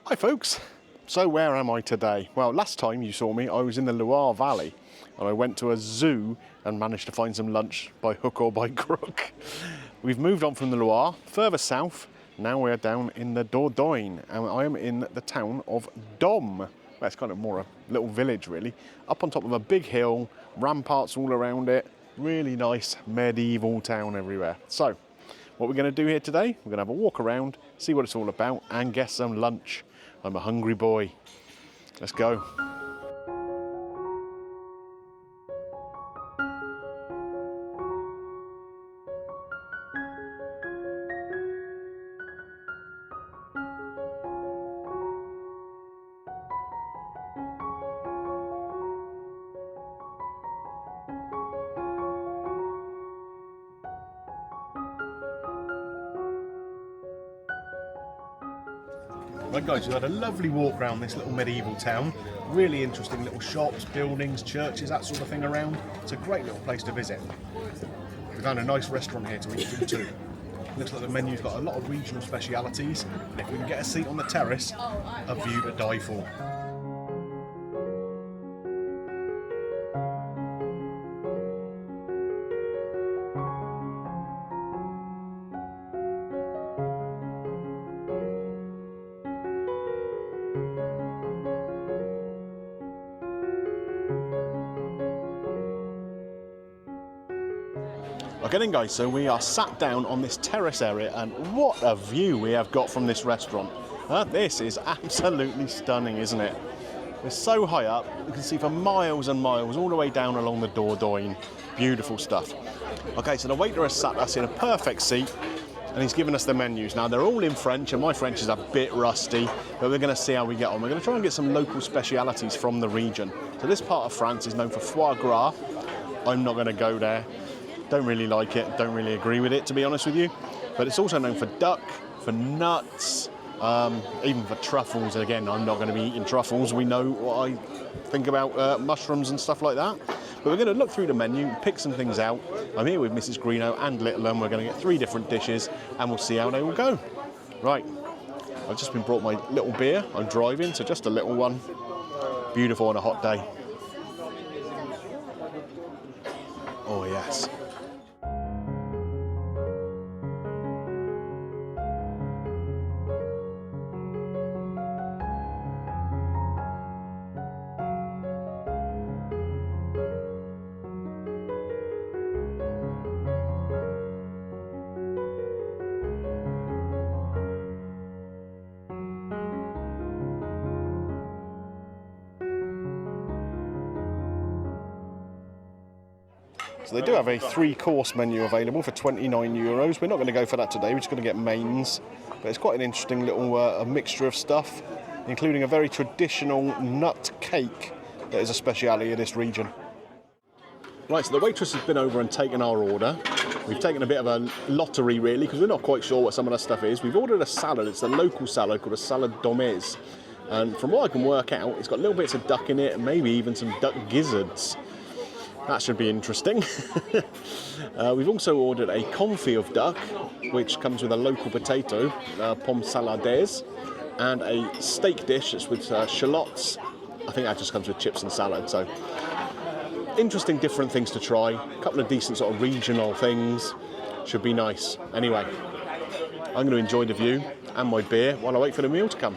Hi folks, so where am I today? Well, last time you saw me I was in the Loire Valley and I went to a zoo and managed to find some lunch by hook or by crook. We've moved on from the Loire, further south, now we're down in the Dordogne and I am in the town of Domme. Well, it's kind of more a little village really, up on top of a big hill, ramparts all around it, really nice medieval town everywhere. So, what we're going to do here today, we're going to have a walk around, see what it's all about and get some lunch. I'm a hungry boy. Let's go. Right guys, we've had a lovely walk around this little medieval town. Really interesting little shops, buildings, churches, that sort of thing around. It's a great little place to visit. We found a nice restaurant here to eat in too. Looks like the menu's got a lot of regional specialities, and if we can get a seat on the terrace, a view to die for. Okay then guys, so we are sat down on this terrace area and what a view we have got from this restaurant. This is absolutely stunning, isn't it? It's so high up, you can see for miles and miles all the way down along the Dordogne. Beautiful stuff. Okay, so the waiter has sat us in a perfect seat and he's given us the menus. Now they're all in French and my French is a bit rusty, but we're going to see how we get on. We're going to try and get some local specialities from the region. So this part of France is known for foie gras. I'm not going to go there. Don't really like it, don't really agree with it to be honest with you. But it's also known for duck, for nuts, even for truffles. Again, I'm not going to be eating truffles. We know what I think about mushrooms and stuff like that. But we're going to look through the menu, pick some things out. I'm here with Mrs. Greeno and Little and we're going to get 3 different dishes and we'll see how they all go. Right, I've just been brought my little beer. I'm driving, so just a little one. Beautiful on a hot day. Oh yes. So they do have a 3-course menu available for €29. We're not going to go for that today, we're just going to get mains. But it's quite an interesting little a mixture of stuff, including a very traditional nut cake that is a speciality of this region. Right, so the waitress has been over and taken our order. We've taken a bit of a lottery really, because we're not quite sure what some of the stuff is. We've ordered a salad, it's a local salad called a salad Domme. And from what I can work out, it's got little bits of duck in it and maybe even some duck gizzards. That should be interesting. We've also ordered a confit of duck, which comes with a local potato, pommes salades, and a steak dish that's with shallots. I think that just comes with chips and salad. So, interesting, different things to try. A couple of decent sort of regional things. Should be nice. Anyway, I'm going to enjoy the view and my beer while I wait for the meal to come.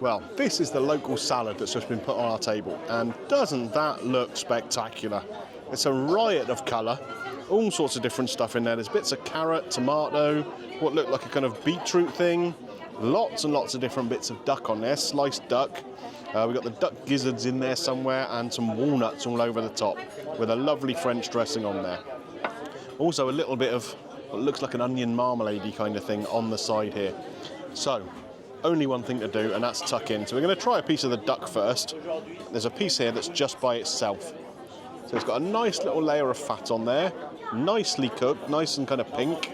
Well, this is the local salad that's just been put on our table, and doesn't that look spectacular? It's a riot of colour, all sorts of different stuff in there. There's bits of carrot, tomato, what looked like a kind of beetroot thing, lots and lots of different bits of duck on there, sliced duck. We've got the duck gizzards in there somewhere and some walnuts all over the top with a lovely French dressing on there. Also a little bit of what looks like an onion marmalade-y kind of thing on the side here. So, only one thing to do, and that's tuck in. So we're going to try a piece of the duck first. There's a piece here that's just by itself. So it's got a nice little layer of fat on there, nicely cooked, nice and kind of pink.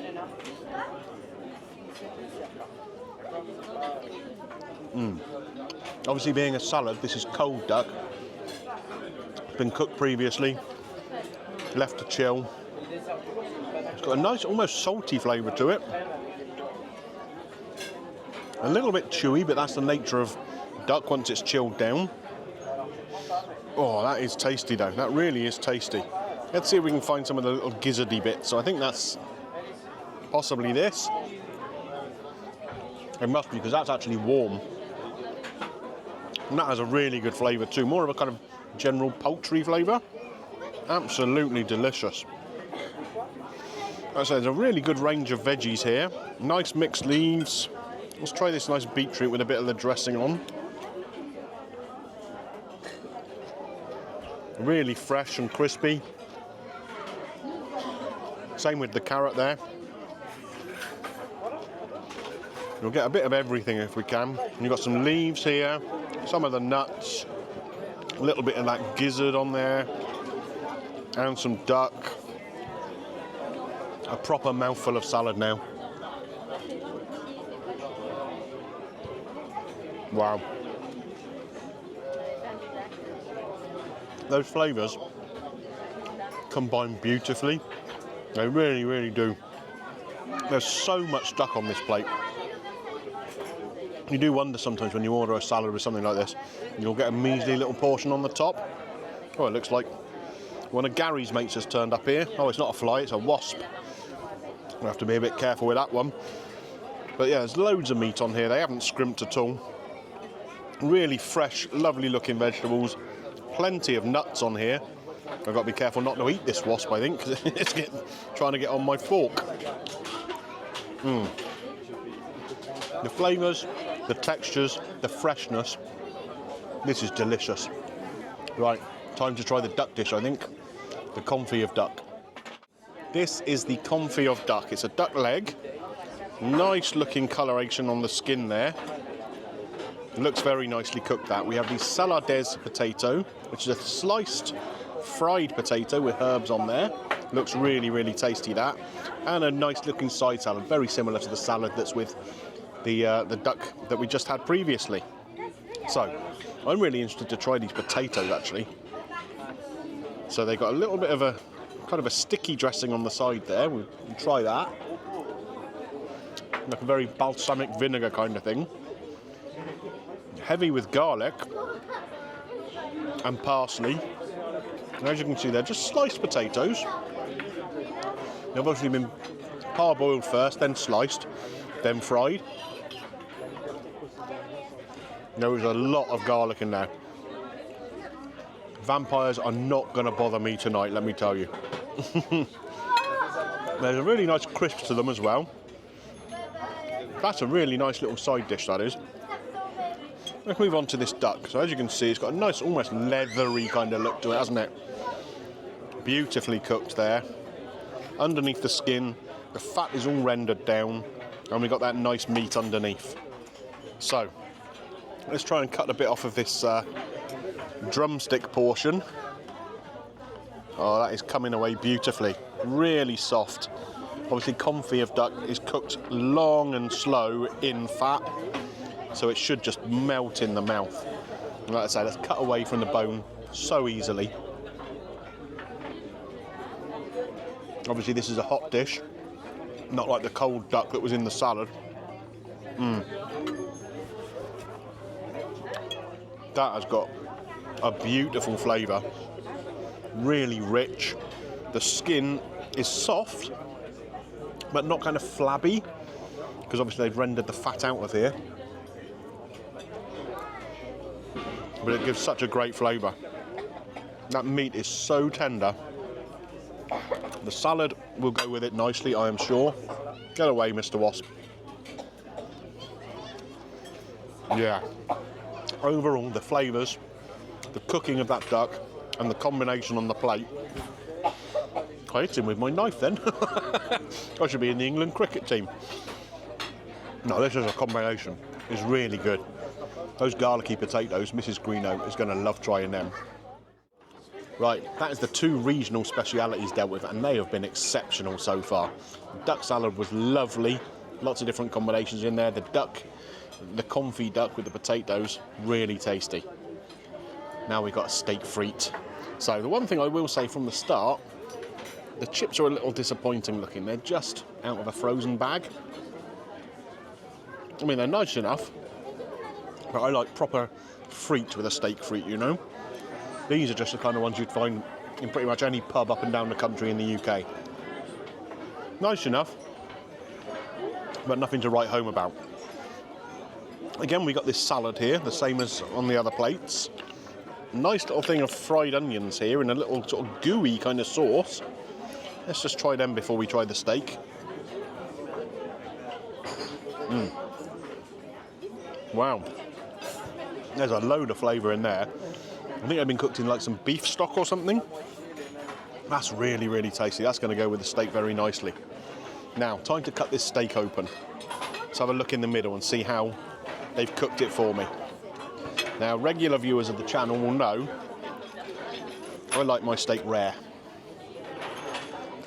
Obviously being a salad, this is cold duck. It's been cooked previously, left to chill. It's got a nice, almost salty flavour to it. A little bit chewy, but that's the nature of duck once it's chilled down. Oh, that is tasty though. That really is tasty. Let's see if we can find some of the little gizzardy bits. So I think that's possibly this. It must be, because that's actually warm. And that has a really good flavour too. More of a kind of general poultry flavour. Absolutely delicious. Like I said, there's a really good range of veggies here. Nice mixed leaves. Let's try this nice beetroot with a bit of the dressing on. Really fresh and crispy. Same with the carrot there. We'll get a bit of everything if we can. You've got some leaves here, some of the nuts, a little bit of that gizzard on there, and some duck. A proper mouthful of salad now. Wow. Those flavours combine beautifully. They really, really do. There's so much duck on this plate. You do wonder sometimes when you order a salad with something like this, you'll get a measly little portion on the top. Oh, it looks like one of Gary's mates has turned up here. Oh, it's not a fly, it's a wasp. We'll have to be a bit careful with that one. But yeah, there's loads of meat on here. They haven't scrimped at all. Really fresh, lovely looking vegetables. Plenty of nuts on here. I've got to be careful not to eat this wasp, I think, because it's trying to get on my fork. The flavours, the textures, the freshness. This is delicious. Right, time to try the duck dish, I think. The confit of duck. This is the confit of duck. It's a duck leg. Nice looking coloration on the skin there. Looks very nicely cooked, that. We have the salades potato, which is a sliced fried potato with herbs on there. Looks really, really tasty, that. And a nice looking side salad, very similar to the salad that's with the duck that we just had previously. So, I'm really interested to try these potatoes, actually. So they got a little bit of a kind of a sticky dressing on the side there. We'll try that. Like a very balsamic vinegar kind of thing. Heavy with garlic and parsley. And as you can see, they're just sliced potatoes. They've obviously been parboiled first, then sliced, then fried. There is a lot of garlic in there. Vampires are not going to bother me tonight, let me tell you. There's a really nice crisp to them as well. That's a really nice little side dish, that is. Let's move on to this duck. So as you can see, it's got a nice, almost leathery kind of look to it, hasn't it? Beautifully cooked there. Underneath the skin, the fat is all rendered down, and we've got that nice meat underneath. So, let's try and cut a bit off of this drumstick portion. Oh, that is coming away beautifully. Really soft. Obviously, confit of duck is cooked long and slow in fat, so it should just melt in the mouth. And like I say, let's cut away from the bone so easily. Obviously, this is a hot dish, not like the cold duck that was in the salad. That has got a beautiful flavour, really rich. The skin is soft, but not kind of flabby, because obviously they've rendered the fat out of here. But it gives such a great flavour. That meat is so tender. The salad will go with it nicely, I am sure. Get away, Mr. Wasp. Yeah. Overall, the flavours, the cooking of that duck, and the combination on the plate, I hit him with my knife then. I should be in the England cricket team. No, this is a combination. It's really good. Those garlicky potatoes, Mrs. Greeno is going to love trying them. Right, that is the 2 regional specialities dealt with, and they have been exceptional so far. Duck salad was lovely. Lots of different combinations in there. The confit duck with the potatoes, really tasty. Now we've got a steak frite. So the one thing I will say from the start, the chips are a little disappointing looking. They're just out of a frozen bag. I mean, they're nice enough, but I like proper frite with a steak frite, you know? These are just the kind of ones you'd find in pretty much any pub up and down the country in the UK. Nice enough, but nothing to write home about. Again, we got this salad here, the same as on the other plates. Nice little thing of fried onions here in a little sort of gooey kind of sauce. Let's just try them before we try the steak. Wow. There's a load of flavour in there. I think they've been cooked in like some beef stock or something. That's really, really tasty. That's going to go with the steak very nicely. Now, time to cut this steak open. Let's have a look in the middle and see how they've cooked it for me. Now, regular viewers of the channel will know I like my steak rare.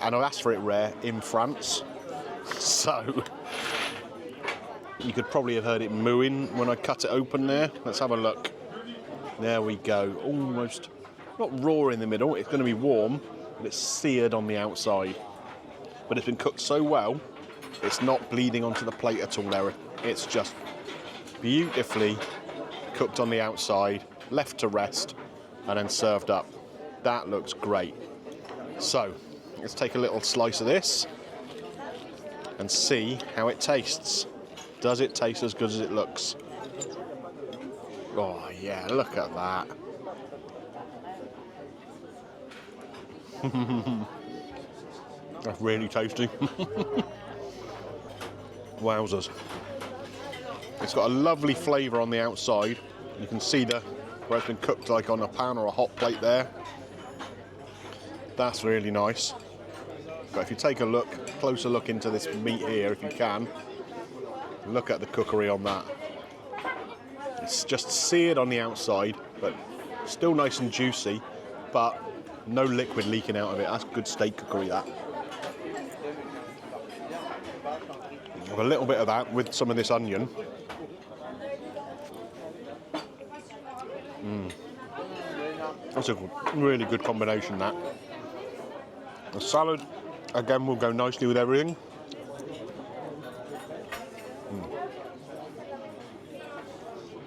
And I asked for it rare in France. So, you could probably have heard it mooing when I cut it open there. Let's have a look. There we go. Almost, not raw in the middle. It's going to be warm, but it's seared on the outside. But it's been cooked so well, it's not bleeding onto the plate at all there. It's just beautifully cooked on the outside, left to rest, and then served up. That looks great. So, let's take a little slice of this and see how it tastes. Does it taste as good as it looks? Oh yeah, look at that. That's really tasty. Wowzers. It's got a lovely flavour on the outside. You can see where it's been cooked like on a pan or a hot plate there. That's really nice. But if you take a closer look into this meat here, if you can, look at the cookery on that. It's just seared on the outside, but still nice and juicy, but no liquid leaking out of it. That's good steak cookery, that. Have a little bit of that with some of this onion. That's a really good combination, that. The salad, again, will go nicely with everything.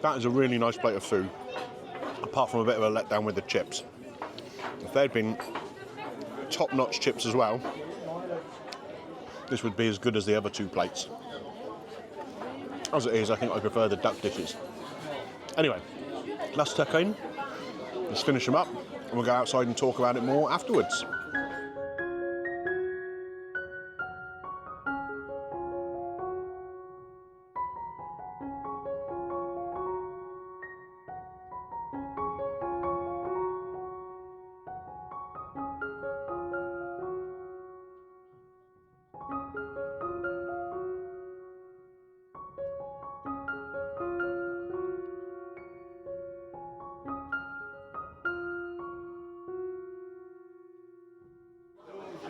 That is a really nice plate of food, apart from a bit of a letdown with the chips. If they'd been top-notch chips as well, this would be as good as the other 2 plates. As it is, I think I prefer the duck dishes. Anyway, let's tuck in, let's finish them up, and we'll go outside and talk about it more afterwards.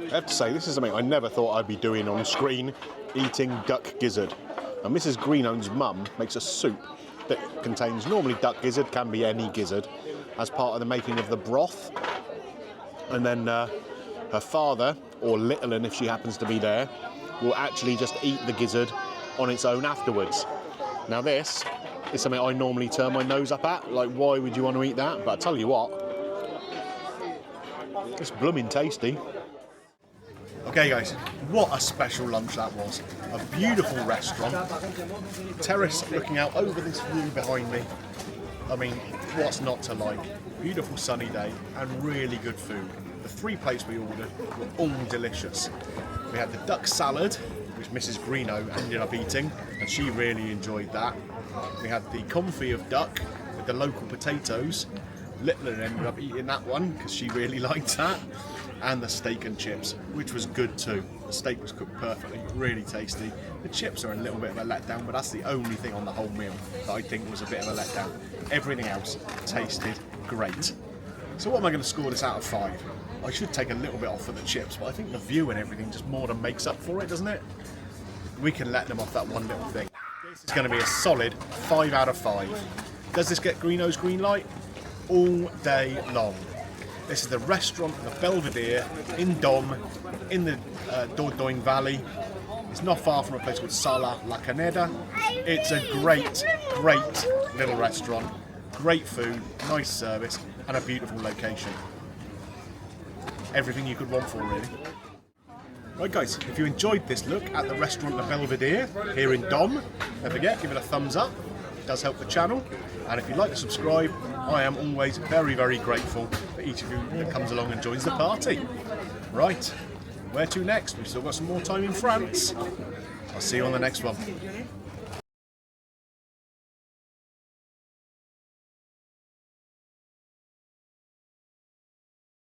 I have to say, this is something I never thought I'd be doing on screen, eating duck gizzard. And Mrs. Greeno's mum makes a soup that contains normally duck gizzard, can be any gizzard, as part of the making of the broth. And then her father, or little un if she happens to be there, will actually just eat the gizzard on its own afterwards. Now this is something I normally turn my nose up at, like why would you want to eat that? But I tell you what, it's blooming tasty. Okay guys, what a special lunch that was. A beautiful restaurant, terrace looking out over this view behind me. I mean, what's not to like? Beautiful sunny day and really good food. The 3 plates we ordered were all delicious. We had the duck salad, which Mrs. Greeno ended up eating, and she really enjoyed that. We had the confit of duck with the local potatoes. Little ended up eating that one because she really liked that. and the steak and chips, which was good too. The steak was cooked perfectly, really tasty. The chips are a little bit of a letdown, but that's the only thing on the whole meal that I think was a bit of a letdown. Everything else tasted great. So what am I going to score this out of 5? I should take a little bit off for the chips, but I think the view and everything just more than makes up for it, doesn't it? We can let them off that one little thing. This is going to be a solid 5 out of 5. Does this get Greeno's green light? All day long. This is the restaurant, the Belvedere in Domme, in the Dordogne Valley. It's not far from a place called Sala La Caneda. It's a great, great little restaurant. Great food, nice service, and a beautiful location. Everything you could want for, really. Right guys, if you enjoyed this look at the restaurant The Belvedere here in Domme, don't forget, give it a thumbs up. It does help the channel. And if you'd like to subscribe, I am always very, very grateful for each of you that comes along and joins the party. Right, where to next? We've still got some more time in France. I'll see you on the next one.